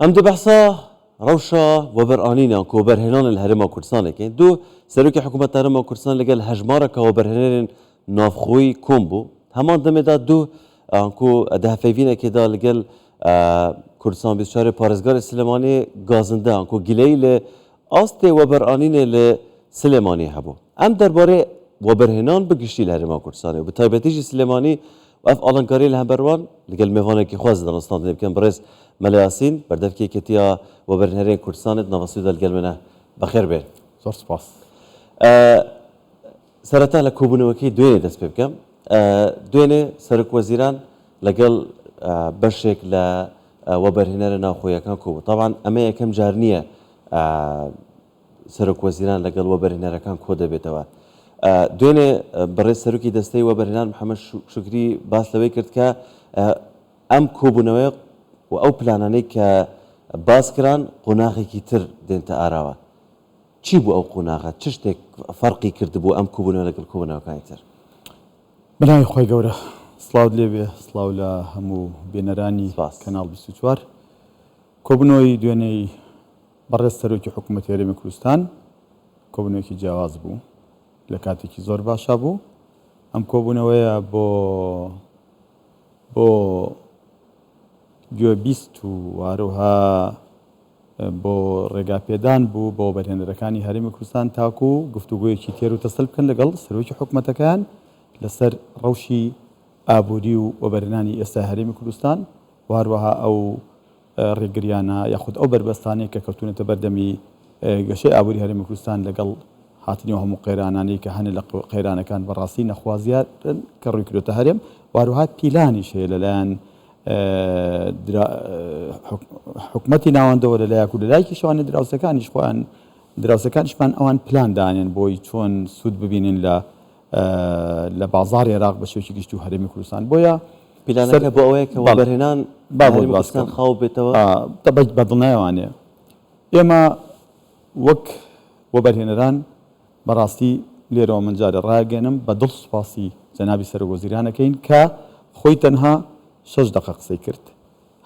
ام دو بحثا روشا وبرانینا کو برهنان الهرم کردستان که دو سروک حکومت هرم کردستان لگل هجمارا که وبرهنان نافخوی کومبو همان دم دا دو انکو ده فیوینه که دا لگل کردستان 24 پارزگار سلیمانی گازنده انکو گلیل است وبرانین ل سلیمانی هبو ام درباره وبرهنان بگشتی الهرم کردستان و بتایبتیج سلیمانی اف آلنکاری الهمبروان لگل میوانه که خواست دانستان نمیکن برز ملیاسین بردف کی کتیا و برنهرین کردستان نواسود الگلمنه بخیر بیر. زور سپاس. سرتا لکوبونه وکی دوینه دست بکم. دوینه سرک وزیران لگل برشک ل و برنهرین آخویا کن کوب. طبعا اما کم جارنیه سرک وزیران لگل و برنهر کن کوده بیتوا. دوینه برای سرکی دسته و برنهر محمد شکری باس لوی کرد که ام کوبونه و او پلانانی که باز کران قناغی کی تر دنت آراوا چی بو او قناغه چشتک فرقی کرد بو ام کوبونه لگل کوبونه کانی تر بنای خوای گوره سلااو لیبی سلااو لا همو بینرانی کانال 24 کوبنوی دوینی برای سروکی حکومت هرم کوردستان کوبنوی کی جواز بو لکاتی کی زور باشا بو ام کوبنوی بو گوێبیست و واروها بۆ ڕێگاپێدان بوو بۆ بەرهێنەرەکانی هەرێمی کوردستان تاکو و گفتوگویەکی تێر و تەسەڵ بکەن لەگەڵ سەرۆکی حکوومەتەکان لەسەر ڕەوشی ئابووری و وەبەرهێنانی ئێستا هەرێمی کوردستان و هەروەها ئەو ڕێگریانە یاخود ئەو بربەستانەی کە کەوتونەتە بەردەمی گەشەی ئابووری هەرێمی کوردستان لەگەڵ هاتنیەوە هەموو قەیرانانەی کە هەنێ لە قەیرانەکان بەڕاستی نەخوازیارن کە ڕووی کردوتە هەرێم و هەروەها پیلانیش هەیە لەلایەن حکومەتی ناوەندەوە لەلایەک و لەلایەکی شەوانە دراوسەکانیش خۆیان دراوسەکانیشمان ئەوان پلان دانێن بۆی چۆن سوود ببینن لە بازاڕ عێراق بە شێوەیەکی گشتی و هەرێمی کوردستان بۆیە پیلانەکە بۆ ئەوەیە کە وەبەرهێنان هەرێمی کوردستان خاو بێتەوە بەدڵنایەوانێ ئێمە وەک وەبەرهێنەران بەڕاستی لێرەوە من جارە ڕاگەنم بە دڵ سوپاسی جەنابی سەرۆکوەزیرانەکەین کە خۆی تەنها 6 دقیقە قسەی کرد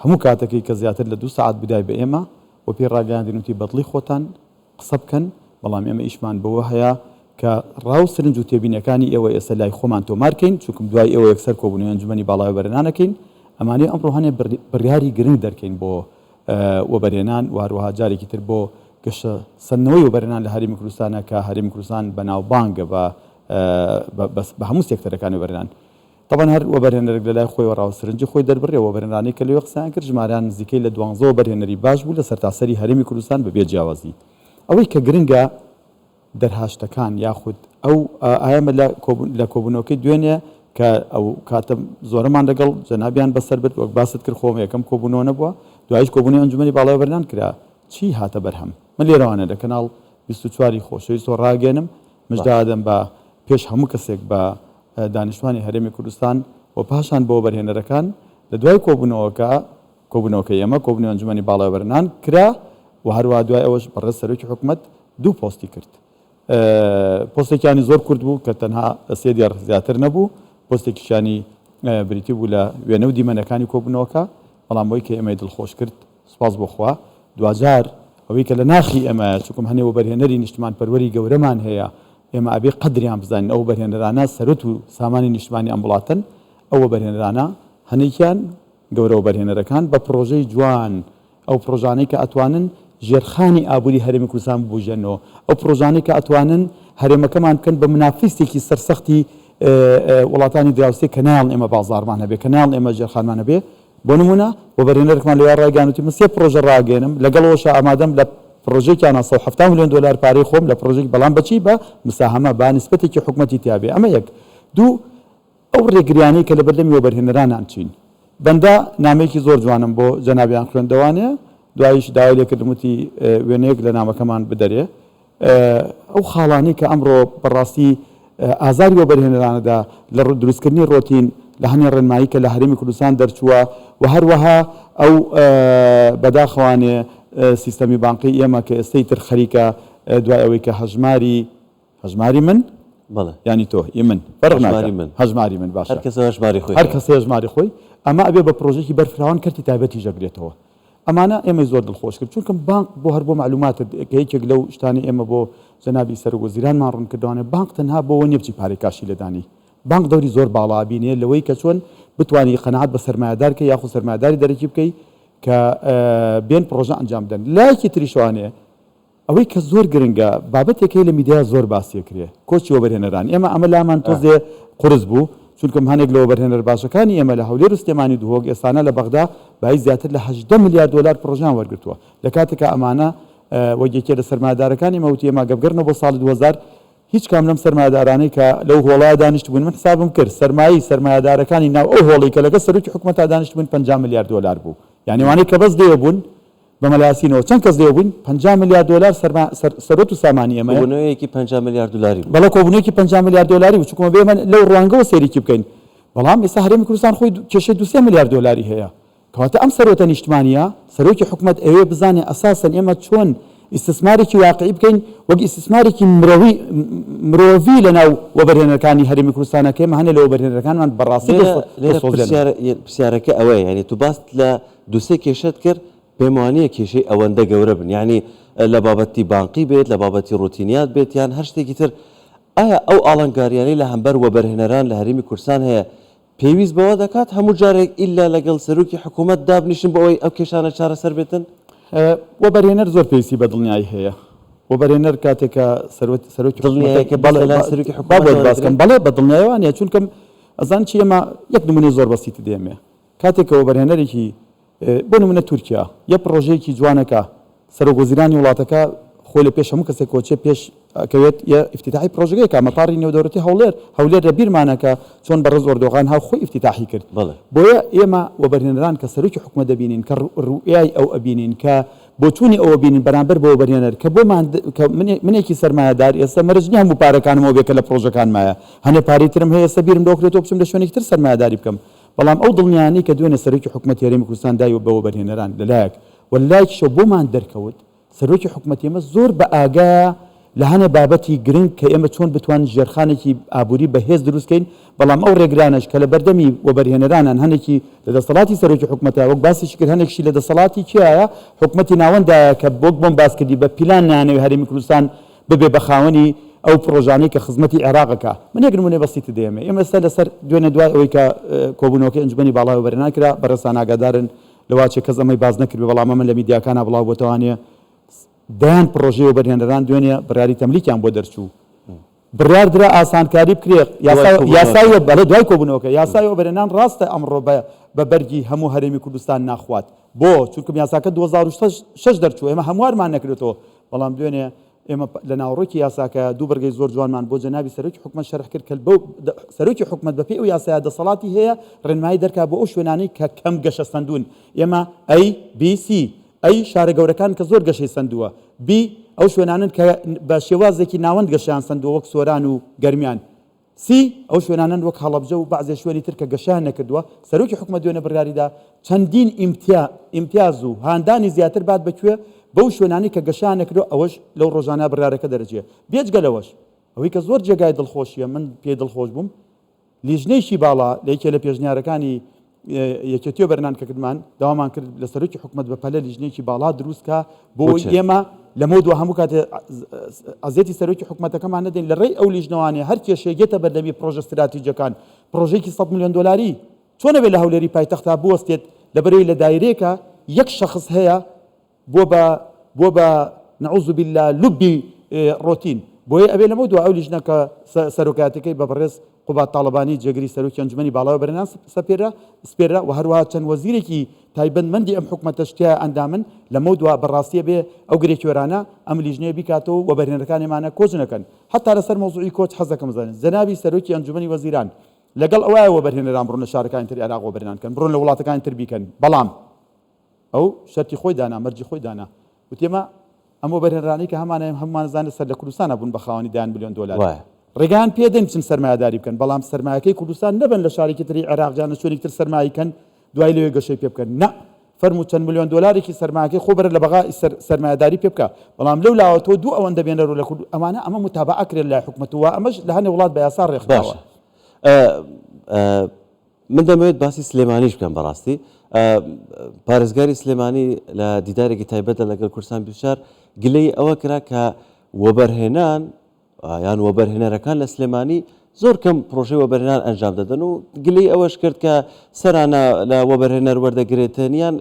هەموو کاتێکی کە زیاتر لە 2 ساعت بدای بە ئێمە و پێی ڕاگەیاندنوتی بەدڵی خۆتان قسە بکەن بەڵام ئێمە ئیشمان بەوە هەیە کە ڕاو سرنج و تێبینەکانی ئێوە ئێستا لای خۆمان تۆمارکەین چونکم دوای ئێوە یەکسەر کۆبوونەوەی ئەنجومەنی باڵای وەبەرهێنانەکەین ئەمانەی ئەمڕۆ هەنێ بڕیاری گرنگ دەرکەین بۆ وەبەرهێنان و هەروەها جارێکی تر بۆ گەشە سەرنەوەی وەبەرهێنان لە هەرێمی کوردستانە کە هەرێمی کوردستان بەناوبانگە بە هەموو سێکتەرەکانی وەبەرهێنان طبعا هەر وەبەرهێنەرێک لەلای خۆی ڕاوسرنجی خۆی دەربڕێ وەبەرهێنانی کە لەوێ قسەیان کرد ژمارەیان نزیکەی لە 12 وەبەرهێنەری باش بوو لە سەرتاسەری هەرێمی کوردستان بەبێ جیاوازی ئەوەی کە گرنگە دەرهاشتەکان یاخود ئەو ئایەمە لە کۆبوونەوەکەی دوێنێ کە ئەو کاتە زۆرەمان لەگەڵ جەنابیان بەسەر برد وەک باست کرد خۆم یەکەم کۆبوونەوە نەبووە دوایش کۆبوونەوەی ئەنجومەنی باڵای وەبەرهێنان کرا چی هاتە بەرهەم من لێرەوانە لە کەناڵ 24 خۆشەویست ڕاگەێنم مژدادەم بە پێش هەموو کەسێک بە دانیشتوانی هەرێمی کوردستان و پاشان بۆ بەرهێنەرەکان لە دوای کۆبوونەوەکەی ئێمە کۆبوونەوەی ئەنجومەنی باڵای وەبەرهێنان کرا و هەروەها دوای ئەوەش بەڕێز سەرۆکی حکوومەت 2 پۆستی کرد پۆستێکیانی زۆر کورت بوو کە تەنها 3 دیار زیاتر نەبوو پۆستێکیشانی بریتی بوو لە وێنە و دیمەنەکانی کۆبوونەوەکە بەڵام بۆی کە ئێمەی دڵخۆش کرد سوپاس بۆ خوا دوجار ئەوەی کە لە ناخی ئەمە چونکم هەنێ وەبەرهێنەری نیشتمان پەروەری گەورەمان هەیە ئێمە ئەبێ قەدریان بزانین ئەو بەرهێنەرانە سەرەت و سامانی نیشتمانی ئەم وڵاتن ئەو بەرهێنەرانە هەنێکیان گەورە وەبەرهێنەرەکان بە پرۆژەی جوان ئەو پرۆژانەی کە ئەتوانن ژێرخانی ئابووری هەرێمی کوردستان ببوژێنەوە ئەو پرۆژانەی کە ئەتوانن هەرێمەکەمان بکەن بە منافیستێکی سەرسەختی وڵاتانی دراوسێ کە نایڵ ئێمە بازاڕمان هەبێ کە نایڵ ئێمە ژێرخانمان هەبێ بۆ نمونە وەبەرهێنەرێکمان لەوێ ڕایگەیاندوتی من 3 پرۆژە ڕاگەێنم لەگەڵەوەشە ئامادەم لە پرۆژێکیان 170 میلیۆن دلار پارەی خۆم لە پرۆژێک بەڵام بەچی بە مساهمە با نسبەتێکی حکوومەتی تیابێ ئەمە یەک دوو ئەو ڕێگریانەی کە لە بەردەمی وەبەرهێنەرانان چین بەندە نامەیەکی زۆر جوانم بۆ جەنابیان خوێندەوانێ دوایش داوای لێکردموتی وێنەیەک لە نامەکەمان بدەرێ ئەو خاڵانەی کە ئەمڕۆ بەڕاستی ئازاری وەبەرهێنەرانەدا لە دروستکردنی ڕۆتین لە هەنێ ڕێنمایی کە لە هەرێمی کوردستان دەرچووە و هەروەها ئەو بەداخەوانێ سیستەمی بانقی ئێمە کە ئێستەی تر خەریکە دوای ئەوەی کە هەژماری من ینی تۆ من هەژماری من باش هەر کەسە هەژماری خۆی ئەمە ئەبێ بە پرۆژێکی بەرفراوان کردی تایبەتی ژەگرێتەوە ئەمانە ئێمە زۆر دڵخۆش کرد چونکە بانک بۆ هەر بۆ معلوماتە یەکێک لەو شتانی ئێمە بۆ جەنابی سەرۆکوەزیرانمان ڕوون کردوانە بانک تەنها بۆەوە نییە بچی پارەی کاشی لەدانی بانک دەوری زۆر باڵا بینێ لەوەی کە چۆن بتوانانی قەنەعات بە سەرمایه‌دار کە یاخود سەرمایه‌داری دەرەکی بکەی کە بێن پرۆژە ئەنجام بدەن لایەکی تریشوانەیە ئەوەی کە زۆر گرنگە بابەتێکی لە میدیا زۆر باسیەکرێ کۆچی وەبەرهێنەران ئێمە ئەمە لامان تۆزێ قورس بوو چونکە هەنێک لە وەبەرهێنەر باشەکانی ئێمە لە هەولێر و سلێمانی دووهۆک ئێستانە لە بەغدا بای زیاتر لە 18 ملیار دلار پرۆژیان وەرگرتووە لە کاتێکە ئەمانە وەگێکێ لە سەرمایه‌دارەکانی مەوتی ئێمە گەبگەرنەوە بۆ ساڵی 2000 هیچ کام لەم سەرمایه‌دارانەی کە لەو هۆڵای دانیشت بوون من حسابم کرد سەرمایه‌دارەکانی ناو ئەو هۆڵی کە لەگەڵ سەرۆکی حکوومەتدا دانیشت بوون 50 ملیار دلار بوو یعنی وانەی کە بەس دێ بوون بە مەلاسینەوە چەند کەس دێ بوون 50 ملیار دلار سەرۆت و سامانی ئێمە کۆبوونەوەیەکی 50 ملیار دلاری بەڵێ کۆبوونەوەیەکی 50 ملیار دلاری چونکە بێمە لەو ڕوانگەوە سێریکی بکەین بەڵام ئێستا هەرێمی کوردستان خۆی کێشەی 2 ملیار دلاری هەیە کەواتە ئەم سەرۆتە نیشتمانیە سەرۆکی حکوومەت ئەوێ بزانێ ئەساسەن ئێمە چۆن ئیستثمارێکی واقعی بکەین وەک ئیستثمارێکی مرۆڤی لەناو وەبەرهێنەرەکانی هەرێمی کوردستانەکە ئێمە هەنێ لە وەبەرهێنەرەکانمان بەڕاستی پرسیارەکە ئەوەیە یعنی تو باست لە دووسێ کێشەت کرد پێم وانەیە کێشەی ئەوەندە گەورە بن یعنی لە بابەتی بانقی بێت لە بابەتی ڕوتینیات بێت یان هەر شتێکی تر ئایا ئەو ئاڵنگاریانەی لە هەمبەر وەبەرهێنەران لە هەرێمی کوردستان هەیە پێویست بەوە دەکات هەموو جارێک ئیلا لەگەڵ سەرۆکی حکوومەت دابنیشن بۆ ئەوەی ئەو کێشانە چارەسەر بێتن وەبەرهێنەر زۆر پێویستی بە دڵنیایی هەیە وەبەرهێنەر کاتێکە سەرۆکی باسکەم بەڵێ بە دڵنیایوانە چونکەم ئەزان چی ئێمە یەک نمونەی زۆر بەسیتی دێمێ کاتێکە وەبەرهێنەرێکی بۆ نمونە تورکیا یە پرۆژەیەکی جوانەکە سەرۆکوەزیرانی وڵاتەکە خۆی لە پێش هەموو کەسێک کۆچێ پێش ئەکەوێت یە ئیفتتاحی پرۆژەکەی کە مەپاری نێودەوڵەتی هەولێر لە بیرمانەکە چۆن بەڕێز ئۆردۆغان هاو خۆی ئیفتتاحی کرد بۆیە ئێمە وەبەرهێنەران کە سەرۆکی حکوومەت دەبینین کە ڕوئیای ئەو ئەبینین کە بۆچوونی ئەوە بینین بەرامبەر بە وەبەرهێنەر کە بۆمان منێکی سەرمایه‌دار ئێستا مەرجنی هەموو پارەکانمەوە بێکە لە پرۆژەکانمایە هەنێ پارەی ترم هەیە ئێستا بیرم دەوکرێتەوە بچم لە شوێنێکی تر سەرمایه‌داری بکەم بەڵام ئەو دڵنیانی کە دوێنێ سەرۆکی حکوومەت هەرێمی کوردستان دایەوە بە وەبەرهێنەران لەلایەک وەلایەکیشەوە بۆمان دەرکەوت سەرۆکی حکوومەت ئێمە زۆر بە ئاگایە لە هەنێ بابەتی گرنگ کە ئێمە چۆن بتوانین ژێرخانێکی ئابووری بەهێز دروستکەین بەڵام ئەو ڕێگرانش کە لە بەردەمی وەبەرهێنەرانان هەنێکی لە دەسەڵاتی سەرۆکی حکوومەتە وەک باسیشی کرد هەنێکشی لە دەسەڵاتی کیایە حکوومەتی ناوەندایە کە بۆم باس کردی بە پیلان نانەوەی هەرێمی کوردستان ببێ بە خاوەنی ئەو پرۆژانەی کە خزمەتی عێراقەکە من یەک نمونەی بەسیتی دێمێ ئێمە ئێستا لەسەر دوێنێ دوای ئەوەی کە کۆبوونەوەکەی ئەنجومەنی باڵای وەبەرهێنان کرا بەڕێسان ئاگادارن لەواچێک کەس ئەمەی باز نەکرد بەڵام ئەمە لە میدیاکانە بڵاو بۆتەوانێ دایان پرۆژەی وەبەرهێنەران دوێنێ بڕیاری تەملیکیان بۆ دەرچوو بڕیار درا ئاسانکاری بکرێت یاسای بەڵێ دوای کۆبوونەوەکە یاسای وەبەرهێنان ڕاستە ئەمڕۆ بە بەرگی هەموو هەرێمی کوردستان ناخوات بۆ چونکە یاساکە 2006 دەرچوو ئێمە هەموارمان نەکرێتەوە بەڵام دوێنێ ئێمە لە ناوڕۆکی یاساکە دوو بەرگەی زۆر جوانمان بۆ جەنابی سەرۆکی حکوومەت شەرح کرد کە سەرۆکی حکوومەت بەپێی ئەو یاسایە دەسەڵاتی هەیە ڕێنمایی دەرکا بۆ ئەو شوێنانەی کە کەم گەشە سەندون ئێمە ABC ئەی شارە گەورەکان کە زۆر گەشەی سندووە بی ئەو شوێنانن کە بە شێوازێکی ناوەند گەشیان سندووە وەک سۆران و گەرمیان سی ئەو شوێنانن وەک هەڵەبجە و بەعزێ شوێنی تر کە گەشیان نەکردووە سەرۆکی حکوومەت دوێنێ بڕیاریدا چەندین ئیمتیاز و هاندانی زیاتر بات بکوێ بەو شوێنانی کە گەشیان نەکردو ئەوەش لەو ڕۆژانە بڕیارەکە دەرەجێ بێجگەلەوەش ئەوەی کە زۆر جێگای دڵخۆشیە من پێ دڵخۆش بووم لیژنەیشی باڵا لە یەکێ لە پێشنیارەکانی یەکێتی وەبەرهێنان کە کردمان داوامان کرد لە سەرۆکی حکوومەت بە پەلە لیژنەیەکی باڵا دروستکە بۆ ئێمە لەمە دووە هەموو کاتێ ئەزێتی سەرۆکی حکوومەتەکەمان نەدەین لە ڕێی ئەو لیژنەوانێ هەر کێشێگێتە بەردەمی پرۆژە استراتیجیەکان پرۆژێکی 100 ملیۆن دلاری چۆنەبێت لە هەولێری پایتەختا بوەستێت لەبەرەوەی لە دایرەیەکە یەک شەخص هەیە بۆ بە نەعوذ بالله لوبی ڕۆتین بۆیە ئەبێ لەمە دووە ئەو لیژنە کە سەرۆکاتەکەی بە بەڕێز قوبات تاڵەبانی جێگری سەرۆکی ئەنجومەنی باڵای وەبەرهێنان سپێرا و هەروەها چەند وەزیرێکی تایبەتمەندی ئەم حکوومەتە شتیا ئەندامن لەمە دووە بەڕاستیە بێ ئەو گرێکوێرانە ئەم لیژنەیە بیکاتەوە وەبەرهێنەرەکانیمانە کۆچ نەکەن حتا لەسەر مۆزوعی کۆچ حەزەکەم بزانن جەنابی سەرۆکی ئەنجومەنی وەزیران لەگەڵ ئەوایە وەبەرهێنەران بڕۆن لە شارەکانی تر عێراق وەبەرهێنان کەن بڕۆن لە وڵاتەکانی تر بیکەن بەڵام ئەو شەرتی خۆی دانا مەرجی خۆی دانا وتێمە ئەم وەبەرهێنەرانی کە هەمانزانە سەر لە کوردستانە بوون بە خاوەنی 10 ملیۆن دلار ڕێگان پێدەن بچن سەرمایه‌داری بکەن بەڵام سەرمایەکەی کوردستان نەبن لە شارێکی تری عێراق جان شوێنێکی تر سەرمایەکەن دوای لەوێ گەشەی پێ بکەن نە فەرموو چەند ملیۆن دلارێکی سەرمایەکەی خۆ بەرە لە بەغا سەرمایه‌داری پێ بکە بەڵام لەو لاوە تۆ دوو ئەوەندە بێنەرۆ لە کورد ئەمانە ئەمە متابعە کرێت لای حکوومەتەوە ئەمەش لە هەنێ وڵات بە یاسا ڕێکخراوە من دەمەوێت باسی سلێمانیش بکەم بەڕاستی پارێزگاری سلێمانی لە دیدارێکی تایبەتە لەگەڵ کوردستان بشار گلەی ئەوە کرا کە وەبەرهێنان یان وەبەرهێنەرەکان لە سلێمانی زۆر کەم پرۆژەی وەبەرهێنان ئەنجام دەدەن و گلەی ئەوەش کرد کە سەرانە لە وەبەرهێنەر وەردەگرێتن یان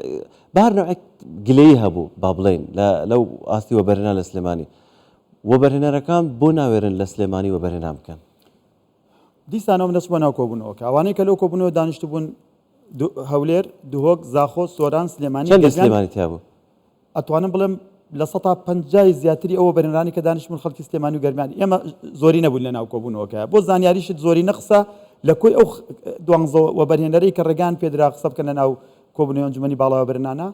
بەهەر نوعێک گلەی هەبوو با بڵێن لەو ئاستی وەبەرهێنان لە سلێمانی وەبەرهێنەرەکان بۆ ناوێرن لە سلێمانی وەبەرهێنان بکەن دیسانەوە نەچبووە ناو کۆبوونەوە ئەوانەی کە لەو کۆبوونەوە دانیشتو بوون هەولێر دوهۆک زاخۆ سۆران سلێمانی چەند لە سلێمانی تیا بوو ئەتوانم بڵێم لە 150 زیاتری ئەوە بەرهێنەرانی کە دانیشتبوون خەڵکی سلێمانی و گەرمیان ئێمە زۆری نەبوون لە ناو کۆبوونەوەکە بۆ زانیاریشت زۆری نەقسە لە کۆی ئەو دوانزە وەبەرهێنەرەی کە ڕێگان پێدرا قسە بکەن لە ناو کۆبوونەوە ئەنجومەنی باڵا وەبەرهێنانە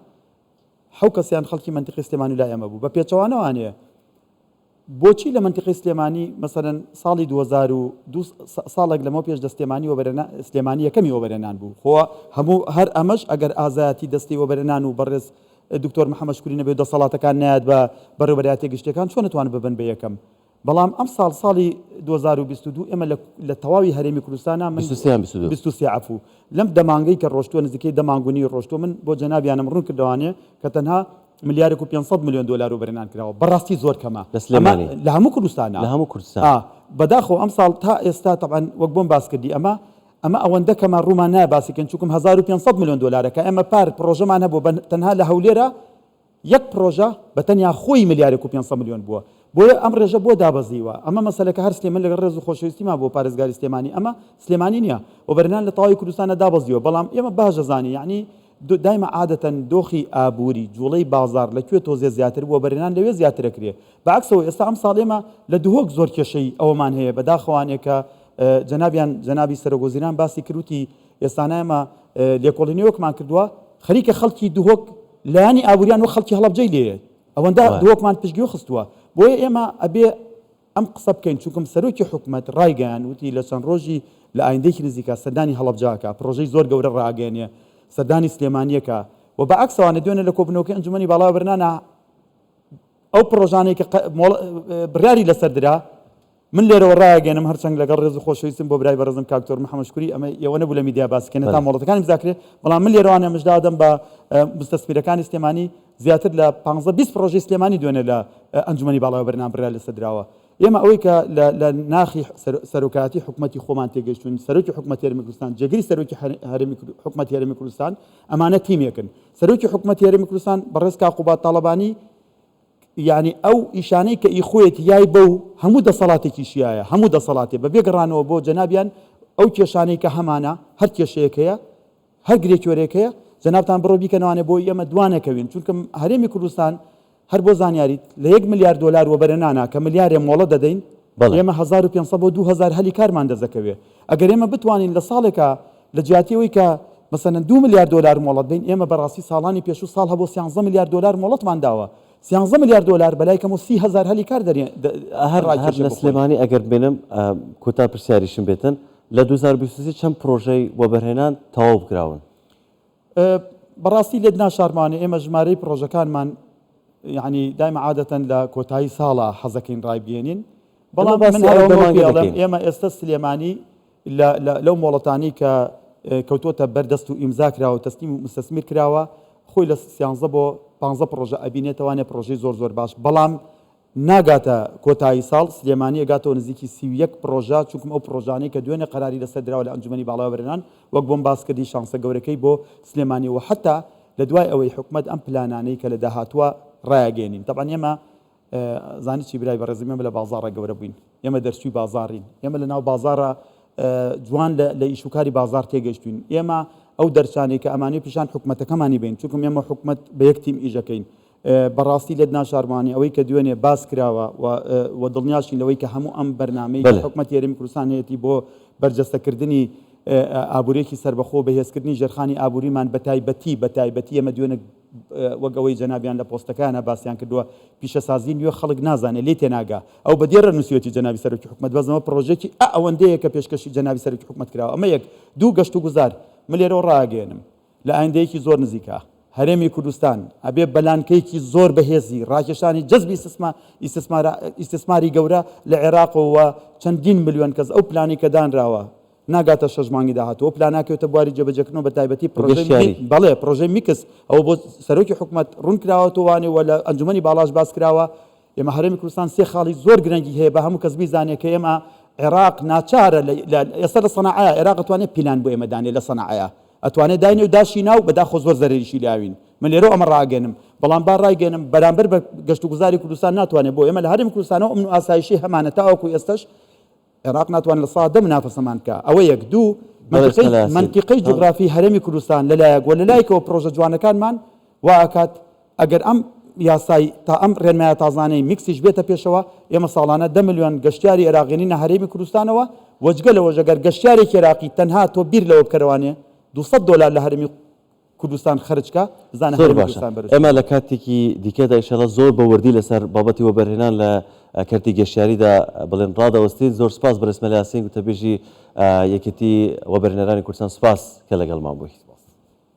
حەو کەسیان خەڵکی منتیقی سلێمانی لای ئەمە بوو بە پێچەوانەوانەیە بۆچی لە منتیقی سلێمانی مەسەرەن ساڵی 2002 ساڵێک لەمەوە پێش دەستێمانی سلێمانی یەکەمی وەبەرهێنان بوو خۆ هەموو هەر ئەمەش ئەگەر ئازایەتی دەستی وەبەرهێنان و بەڕێز دکتۆر محەممەد شکوری نەبێت دەسەڵاتەکان نایەت بە بەڕێوەبەریاتی گشتەکان چۆن نتوان ببن بە یەکەم بەڵام ئەم ساڵی 2022 ئێمە لە تەواوی هەرێمی کوردستانە من 23 عفو لەم دەمانگەی کە ڕۆشتووە نزیکەی دەمانگونی ڕۆشتووە من بۆ جەنابیانم ڕوون کردوانێ کە تەنها ملیارێک و 500 میلیۆن دلار وەبەرهێنان کراوە بەڕاستی زۆر کەمە لە هەموو کوردستانە لە هەموو کوردستان بەداخەوە ئەم ساڵ تا ئێستا تەبعاً وەک بۆم باس کردی ئەمە ئەوەندە کەمە ڕوومان نایە باسیکەن چونکم 1500 میلیۆن دلارەکە ئێمە پرۆژەمان هەبوو تەنها لە هەولێرە یەک پرۆژە بە تەنیا خۆی ملیارێک و 500 میلیۆن بووە بۆیە ئەم ڕێژە بۆ دابەزیوە ئەمە مەسەلەکە هەر سلێمان لەگەڵ ڕێز و خۆشەویستیمان بۆ پارێزگاری سلێمانی ئەمە سلێمانی نییە وەبەرهێنان لە تەواوی کوردستانە دابەزیوە بەڵام ئێمە باشە زانی یعنی دایمە عادەتەن دۆخی ئابووری جوڵەی بازار لەکوێ تۆزێ زیاتر بووە وەبەرهێنان لەوێ زیاترەکرێ بەعکسەوە ئێستا ئەم ساڵ ئێمە لە دهۆک زۆر کێشەی ئەوەمان هەیە بەداخەوانێک کە جەنابی سەرۆگۆزیران باسی کروتی ئێستانە ئێمە لێکۆڵینەوەکمان کردووە خەریکە خەڵکی دهۆک لایانی ئابووریان و خەڵکی هەڵەبجەی لێ ئەوەندە دهۆکمان پشتگوێ خستووە بۆیە ئێمە ئەبێ ئەم قسە بکەین چونکم سەرۆکی حکوومەت ڕایگەیان وتی لە چەند ڕۆژی لە ئایندێکی نزیکە سەردانی هەڵەبجاکە پرۆژەی زۆر گەورە ڕاگەێنێ سەردانی سلێمانیەکە و بەعکسەوانە دوێنێ لە کۆبنەوەکە ئەنجومەنی باڵا وەبەرهێنانە ئەو پرۆژانەی کە بڕیاری لەسەردرا من لێرەوە ڕایگەێنم هەرچەنگ لەگەڵ ڕێز و خۆشەویستم بۆ برای بەڕێزم کاکتۆر محەممەد شکوری ئەمە ئێوە نەبوو لە میدیا باسکەنە تا مۆڵەتەکانی بزاکرێت بەڵام من لێرەوانە مژدادەم بە مستەسپیرەکانی سلێمانی زیاتر لە 15-20 پرۆژەی سلێمانی دوێنێ لە ئەنجومەنی باڵا وەبەرهێنان بڕیار لەسەردراوە ئێمە ئەوەی کە لە ناخی سەرۆکاتی حکوومەتی خۆمان تێگەیشتون سەرۆکی حکوومەتی هەرێمی کوردستان جێگیری سەرۆکی حکوومەتی هەرێمی کوردستان ئەمانە تیمێکن سەرۆکی حکوومەتی هەرێمی کوردستان بەڕێز کاقوبات تاڵەبانی یعنی ئەو ئیشانەی کە ئیخۆیەتی یای بەو هەموو دەسەڵاتێکی شیایە هەموو دەسەڵاتی بە بێگەڕانەوە بۆ جەنابیان ئەو کێشانەی کە هەمانە هەر کێشەیەکەیە هەر گرێکوەرێکەیە جەنابتان بڕۆ بیکەنەوانێ بۆ ئێمە دوانەکەوین چونکە هەرێمی کوردستان هەر بۆ زانیاریت لە 1 میلیارد دلار وەبەرهێنانە کە ملیارێ مۆڵە دەدەین ئێمە 1500 بۆ 2000 هەلی کارمان دەزەکەوێ ئەگەر ئێمە بتوانین لە ساڵێکە لە جیاتیەوەی کە مەسەن 2 میلیارد دلار مۆڵەت بین ئێمە بەڕاستی ساڵانی پێشوو ساڵ هەبوو 13 میلیارد دلار مۆڵەتمان داوە 13 میلیارد دلار بەلای کەم و 30000 هەلی کار دەرێن هەر لە سلێمانی ئەگەر بێنم کۆتا پرسیاریشم بێتن لە 2023 چەند پرۆژەی وەبەرهێنان تەواو بکراون بەڕاستی لێت ناشارمانێ ئێمە ژمارەی پرۆژەکانمان یعنی دایمە عادەتەن لە کۆتایی ساڵە حەزەکەین ڕایبگەێنین بەڵام ئێمە ئێستا سلێمانی لەو مۆڵەتانی کە کەوتۆتە بەردەست و ئیمزاکراوە و تەسلیم و مستەسمیر کراوە خۆی لە 13 بۆ 15 پرۆژە ئەبینێتەوانێ پرۆژەی زۆر باش بەڵام ناگاتە کۆتایی ساڵ سلێمانی ئەگاتەوە نزیکی 31 پرۆژە چونکم ئەو پرۆژانەی کە دوێنێ قەراری لەسەردراوە لە ئەنجومەنی باڵا وەبەرهێنان وەک بۆم باس کردی شانسە گەورەکەی بۆ سلێمانی و حتا لە دوای ئەوەی حکومەت ئەم پلانانەی کە لە داهاتوە ڕایگەێنین طبعا ئێمە زانی چی برای بەڕێزم ئێمە لە بازاڕە گەورە بووین ئێمە دەرچووی بازاڕین ئێمە لە ناو بازاڕە جوان لە ئیشوکاری بازار تێگەشتوین ئێمە ئەو دەرچانەی کە ئەمانی پیشان حکومەتەکەمانی بین چونکم ئێمە حکومەت بە یەک تیم ئیژەکەین بەڕاستی لێت ناشارمانی ئەوەی کە دوێنێ باس کراوە و دڵنیاشین لەوەی کە هەموو ئەم بەرنامەی حکومەتی هەرێمی کوردستان هەیەی بۆ بەرجەستەکردنی ئابوورێکی سربەخۆ بەهێزکردنی ژێرخانی ئابووریمان بەتایبەتی ئەمە دوێنێ وەک ئەوەی جەنابیان لە پۆستەکانە باسییان کردووە پیشەسازی نوێ خەڵک نازانێت لێ تێناگا ئەو بە دیێرە نووسەتی جەنابی سەرۆکی حکومەت بەزەوە پرۆژێکی ئەوەندەیە کە پێشکەشی جەنابی سەرۆکی حکومەت کراوە ئەمە یەک دوو گەشت و گوزار من لێرەوە ڕاگەێنم لە ئایندەیەکی زۆر نزیکە هەرێمی کوردستان ئەبێ بەلانکەیەکی زۆر بەهێزی ڕاکێشانی جەزبی ئیسtisماری گەورە لە عێراقەوە چەندین ملیۆن کەس ئەو پلانی کە دانراوە ناگاتە 6 مانگی داهاتەوە پلاناکەوتە بواری جێبەجێکردنەوە بە تایبەتی گەشتیاری. بەڵێ پرۆژەی میکس ئەو بۆ سەرۆکی حکوومەت ڕوون کراوەتەوانێ و لە ئەنجومەنی باڵاش باس کراوە ئێمە هەرێمی کوردستان سێ خاڵی زۆر گرنگی هەیە بە هەموو کەس بیزانێت کە ئێمە عێراق ناچارە ئێستا لە سەناعەیە عێراق ئەتوانێت پیلان بۆ ئێمە دانێ لە سەناعەیە ئەتوانێت داینێ و داشی ناو بەداخۆ زۆر زەرریشی لاوین من لێرە ئەمە ڕاگەنم بەڵام با ڕایگەنم بەرامبەر بە گەشت و گوزاری کوردستان ناتوانێت بۆ ئێمە لە هەرێمی کوردستانەوە ئەمن و ئاسایشی هەمانە تاوەکو ئێستش عێراق ناتوانێت لە سادە منافسەمان کە ئەوە یەک دوو منطقەی جغرافی هەرێمی کوردستان لەلایەک و لەلایەکەوە پرۆژە جوانەکانمان واکات ئەگەر ئەم یاسای تا ئەم ڕێنمایە تازانەی میکسیش بێتە پێشەوە ئێمە ساڵانە 10 ملیۆن گەشتیاری عێراقیێنینە هەرێمی کوردستانەوە وەجگەلەوە ئەگەر گەشتیارێکی عێراقی تەنها تۆ بیر لەوە بکەرەوانێ 200 دلار لە هەرێمی کوردستان خرجکە بزانە زۆر باشە ئێمە لە کاتێکی دیکەدا ئیشەڵە زۆر بەوردی لەسەر بابەتی وەبەرهێنان لە کەرتی گەشتیاریدا بڵێن ڕادەوەستین زۆر سپاس بەرزمەلا یاسین گوتەبێژی یەکێتی وەبەرهێنەرانی کوردستان سپاس کە لەگەڵمان بوویت.